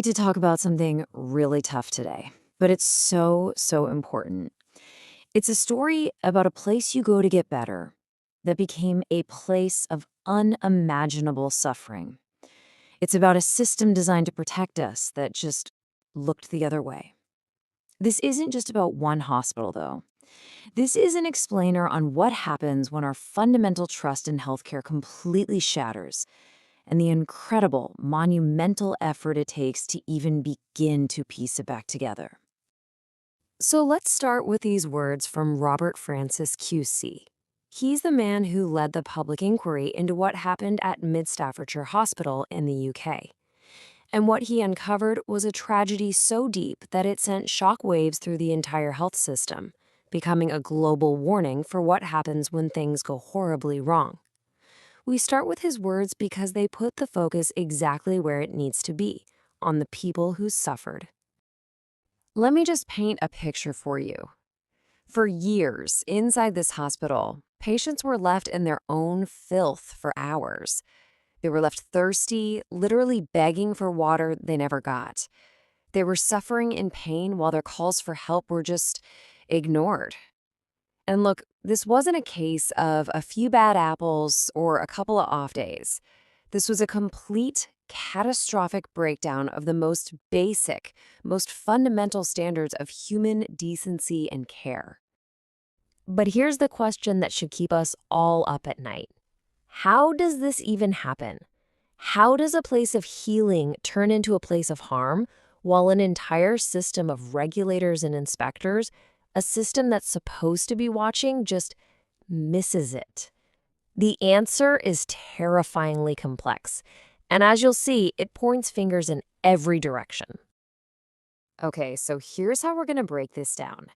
need to talk about something really tough today, but it's so important. It's a story about a place you go to get better that became a place of unimaginable suffering. It's about a system designed to protect us that just looked the other way. This isn't just about one hospital, though. This is an explainer on what happens when our fundamental trust in healthcare completely shatters and the incredible, monumental effort it takes to even begin to piece it back together. So let's start with these words from Robert Francis QC. He's the man who led the public inquiry into what happened at Mid Staffordshire Hospital in the UK. And what he uncovered was a tragedy so deep that it sent shockwaves through the entire health system, becoming a global warning for what happens when things go horribly wrong. We start with his words because they put the focus exactly where it needs to be, on the people who suffered. Let me just paint a picture for you. For years, inside this hospital, patients were left in their own filth for hours. They were left thirsty, literally begging for water they never got. They were suffering in pain while their calls for help were just ignored. And look, this wasn't a case of a few bad apples or a couple of off days. This was a complete, catastrophic breakdown of the most basic, most fundamental standards of human decency and care. But here's the question that should keep us all up at night. How does this even happen? How does a place of healing turn into a place of harm while an entire system of regulators and inspectors, a system that's supposed to be watching, just misses it? The answer is terrifyingly complex, and as you'll see, it points fingers in every direction. Okay, so here's how we're going to break this down.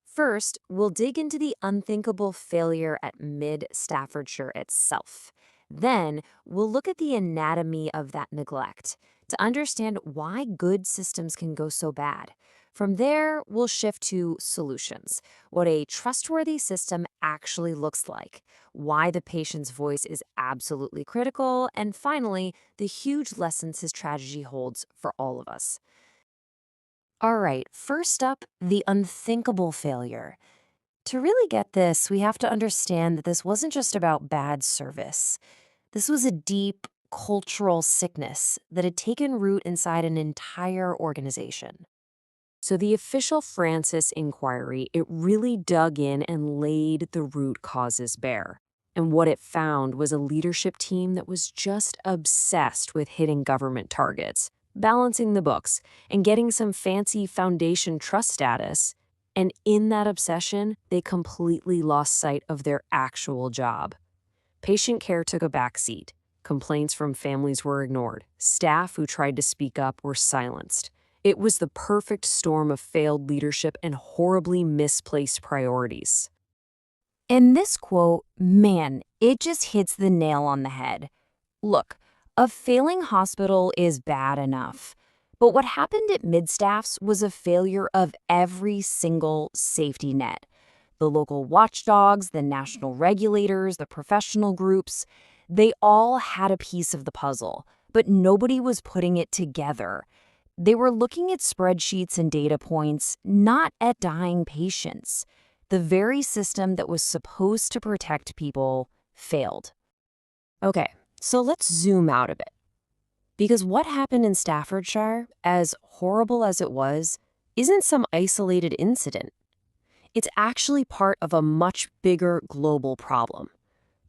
First, we'll dig into the unthinkable failure at Mid Staffordshire itself. Then, we'll look at the anatomy of that neglect to understand why good systems can go so bad. From there, we'll shift to solutions, what a trustworthy system actually looks like, why the patient's voice is absolutely critical, and finally, the huge lessons his tragedy holds for all of us. All right, first up, the unthinkable failure. To really get this, we have to understand that this wasn't just about bad service. This was a deep cultural sickness that had taken root inside an entire organization. So the official Francis inquiry, it really dug in and laid the root causes bare. And what it found was a leadership team that was just obsessed with hitting government targets, balancing the books, and getting some fancy foundation trust status. And in that obsession, they completely lost sight of their actual job. Patient care took a backseat. Complaints from families were ignored. Staff who tried to speak up were silenced. It was the perfect storm of failed leadership and horribly misplaced priorities. And this quote, man, it just hits the nail on the head. Look, a failing hospital is bad enough. But what happened at Midstaff's was a failure of every single safety net. The local watchdogs, the national regulators, the professional groups, they all had a piece of the puzzle, but nobody was putting it together. They were looking at spreadsheets and data points, not at dying patients. The very system that was supposed to protect people failed. Okay, so let's zoom out a bit. Because what happened in Staffordshire, as horrible as it was, isn't some isolated incident. It's actually part of a much bigger global problem: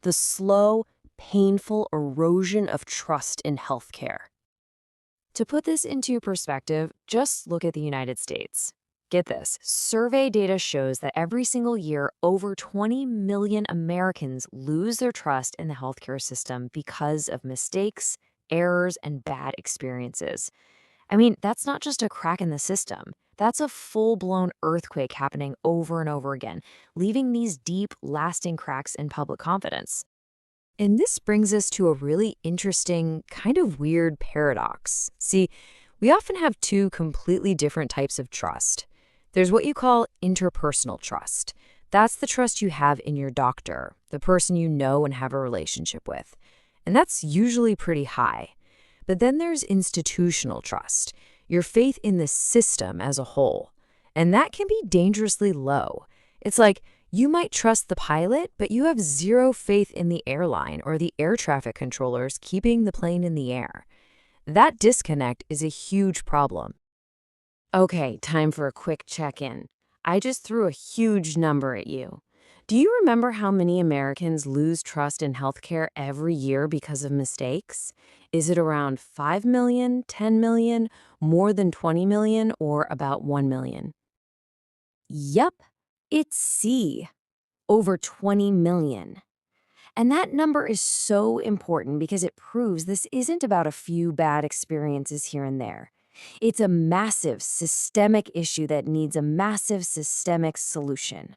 the slow, painful erosion of trust in healthcare. To put this into perspective, just look at the United States. Get this, survey data shows that every single year, over 20 million Americans lose their trust in the healthcare system because of mistakes, errors, and bad experiences. I mean, that's not just a crack in the system. That's a full-blown earthquake happening over and over again, leaving these deep, lasting cracks in public confidence. And this brings us to a really interesting, kind of weird paradox. See, we often have two completely different types of trust. There's what you call interpersonal trust. That's the trust you have in your doctor, the person you know and have a relationship with. And that's usually pretty high. But then there's institutional trust. your faith in the system as a whole. And that can be dangerously low. It's like you might trust the pilot, but you have zero faith in the airline or the air traffic controllers keeping the plane in the air. That disconnect is a huge problem. Okay, time for a quick check-in. I just threw a huge number at you. Do you remember how many Americans lose trust in healthcare every year because of mistakes? Is it around 5 million, 10 million, more than 20 million, or about 1 million? Yup, it's C, over 20 million. And that number is so important because it proves this isn't about a few bad experiences here and there. It's a massive systemic issue that needs a massive systemic solution.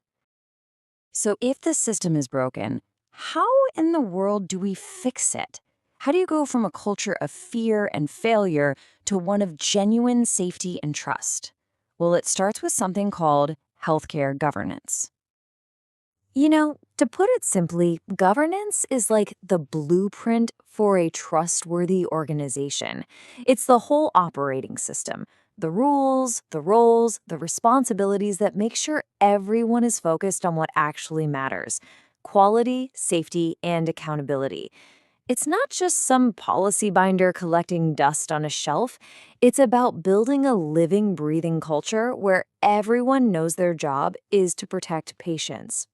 So if the system is broken, how in the world do we fix it? How do you go from a culture of fear and failure to one of genuine safety and trust? Well, it starts with something called healthcare governance. To put it simply, governance is like the blueprint for a trustworthy organization. It's the whole operating system, the rules, the roles, the responsibilities that make sure everyone is focused on what actually matters: quality, safety, and accountability. It's not just some policy binder collecting dust on a shelf. It's about building a living, breathing culture where everyone knows their job is to protect patients.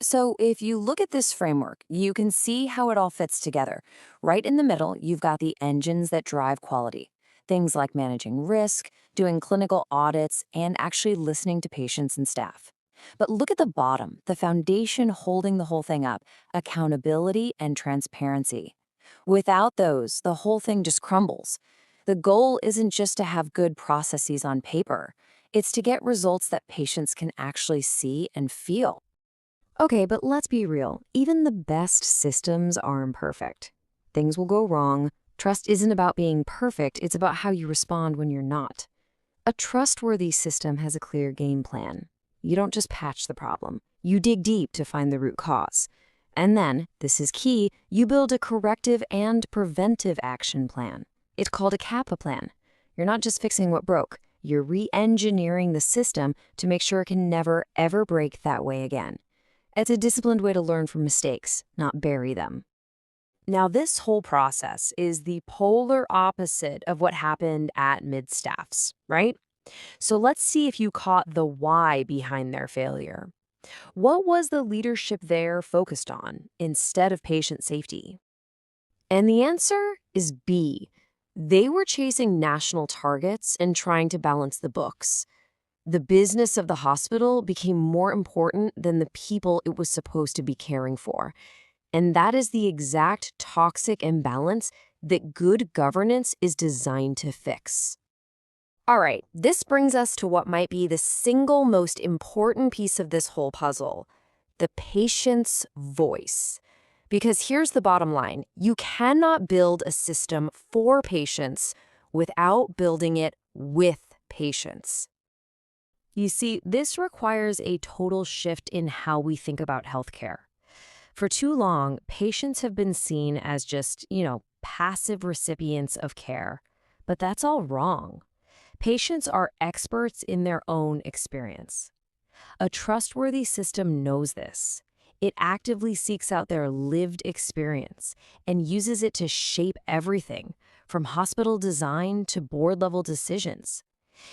So if you look at this framework, you can see how it all fits together. Right in the middle, you've got the engines that drive quality. Things like managing risk, doing clinical audits, and actually listening to patients and staff. But look at the bottom, the foundation holding the whole thing up: accountability and transparency. Without those, the whole thing just crumbles. The goal isn't just to have good processes on paper. It's to get results that patients can actually see and feel. Okay, but let's be real. Even the best systems are imperfect. Things will go wrong. Trust isn't about being perfect, it's about how you respond when you're not. A trustworthy system has a clear game plan. You don't just patch the problem. You dig deep to find the root cause. And then, this is key, you build a corrective and preventive action plan. It's called a CAPA plan. You're not just fixing what broke. You're re-engineering the system to make sure it can never, ever break that way again. It's a disciplined way to learn from mistakes, not bury them. Now, this whole process is the polar opposite of what happened at mid-staffs, right? So let's see if you caught the why behind their failure. What was the leadership there focused on instead of patient safety? And the answer is B. They were chasing national targets and trying to balance the books. The business of the hospital became more important than the people it was supposed to be caring for. And that is the exact toxic imbalance that good governance is designed to fix. All right, this brings us to what might be the single most important piece of this whole puzzle: the patient's voice. Because here's the bottom line: you cannot build a system for patients without building it with patients. You see, this requires a total shift in how we think about healthcare. For too long, patients have been seen as just, passive recipients of care. But that's all wrong. Patients are experts in their own experience. A trustworthy system knows this. It actively seeks out their lived experience and uses it to shape everything, from hospital design to board-level decisions.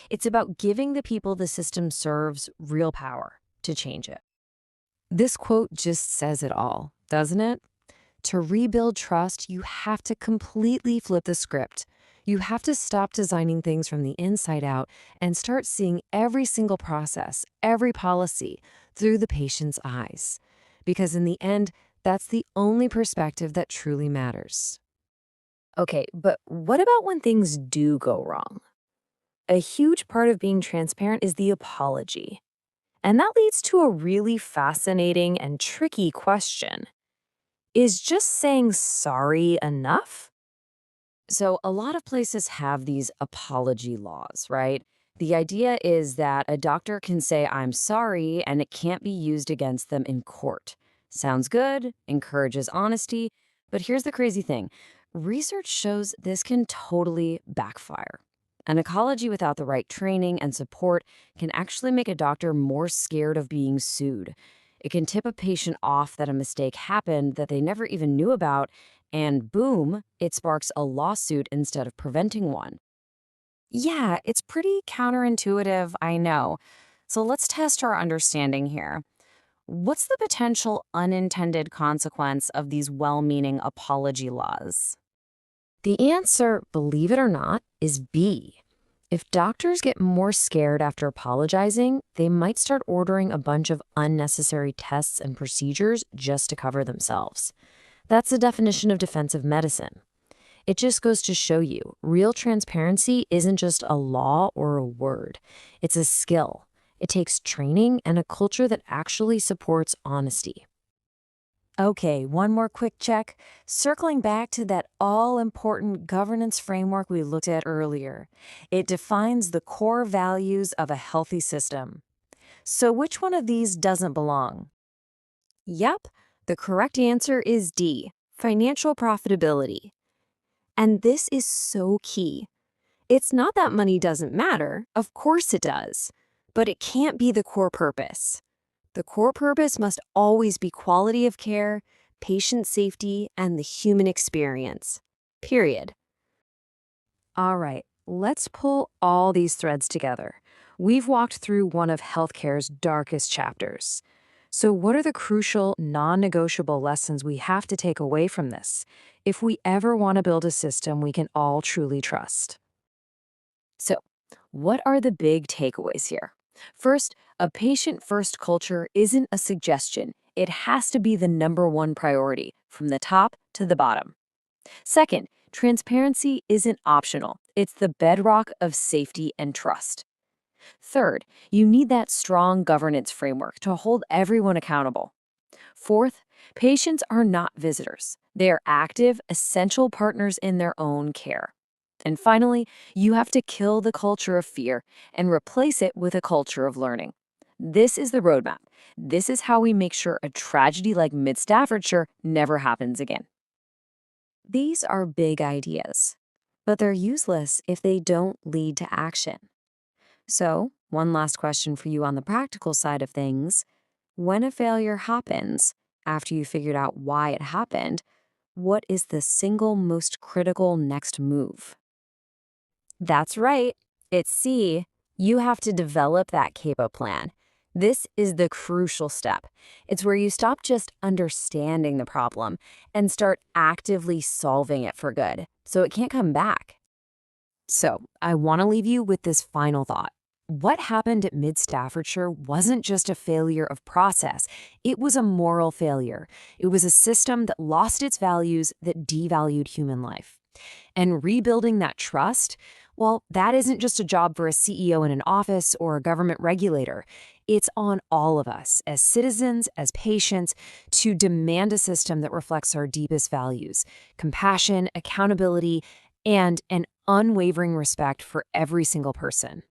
It's about giving the people the system serves real power to change it. This quote just says it all, doesn't it? To rebuild trust, you have to completely flip the script. You have to stop designing things from the inside out and start seeing every single process, every policy, through the patient's eyes. Because in the end, that's the only perspective that truly matters. Okay, but what about when things do go wrong? A huge part of being transparent is the apology. And that leads to a really fascinating and tricky question. Is just saying sorry enough? So a lot of places have these apology laws, right? The idea is that a doctor can say, "I'm sorry," and it can't be used against them in court. Sounds good, encourages honesty, but here's the crazy thing. Research shows this can totally backfire. An ecology without the right training and support can actually make a doctor more scared of being sued. It can tip a patient off that a mistake happened that they never even knew about, and boom, it sparks a lawsuit instead of preventing one. Yeah, it's pretty counterintuitive, I know. So let's test our understanding here. What's the potential unintended consequence of these well-meaning apology laws? The answer, believe it or not, is B. If doctors get more scared after apologizing, they might start ordering a bunch of unnecessary tests and procedures just to cover themselves. That's the definition of defensive medicine. It just goes to show you, real transparency isn't just a law or a word. It's a skill. It takes training and a culture that actually supports honesty. Okay, one more quick check. Circling back to that all-important governance framework we looked at earlier. It defines the core values of a healthy system. So which one of these doesn't belong? Yep, the correct answer is D, financial profitability. And this is so key. It's not that money doesn't matter, of course it does, but it can't be the core purpose. The core purpose must always be quality of care, patient safety, and the human experience. Period. All right, let's pull all these threads together. We've walked through one of healthcare's darkest chapters. So what are the crucial, non-negotiable lessons we have to take away from this if we ever want to build a system we can all truly trust? So, what are the big takeaways here? First, a patient-first culture isn't a suggestion. It has to be the #1 priority, from the top to the bottom. Second, transparency isn't optional. It's the bedrock of safety and trust. Third, you need that strong governance framework to hold everyone accountable. Fourth, patients are not visitors. They are active, essential partners in their own care. And finally, you have to kill the culture of fear and replace it with a culture of learning. This is the roadmap. This is how we make sure a tragedy like Mid-Staffordshire never happens again. These are big ideas, but they're useless if they don't lead to action. So, one last question for you on the practical side of things. When a failure happens, after you figured out why it happened, what is the single most critical next move? That's right. It's C. You have to develop that CAPA plan. This is the crucial step. It's where you stop just understanding the problem and start actively solving it for good, so it can't come back. So, I want to leave you with this final thought. What happened at Mid-Staffordshire wasn't just a failure of process. It was a moral failure. It was a system that lost its values, that devalued human life. And rebuilding that trust, well, that isn't just a job for a CEO in an office or a government regulator. It's on all of us, as citizens, as patients, to demand a system that reflects our deepest values: compassion, accountability, and an unwavering respect for every single person.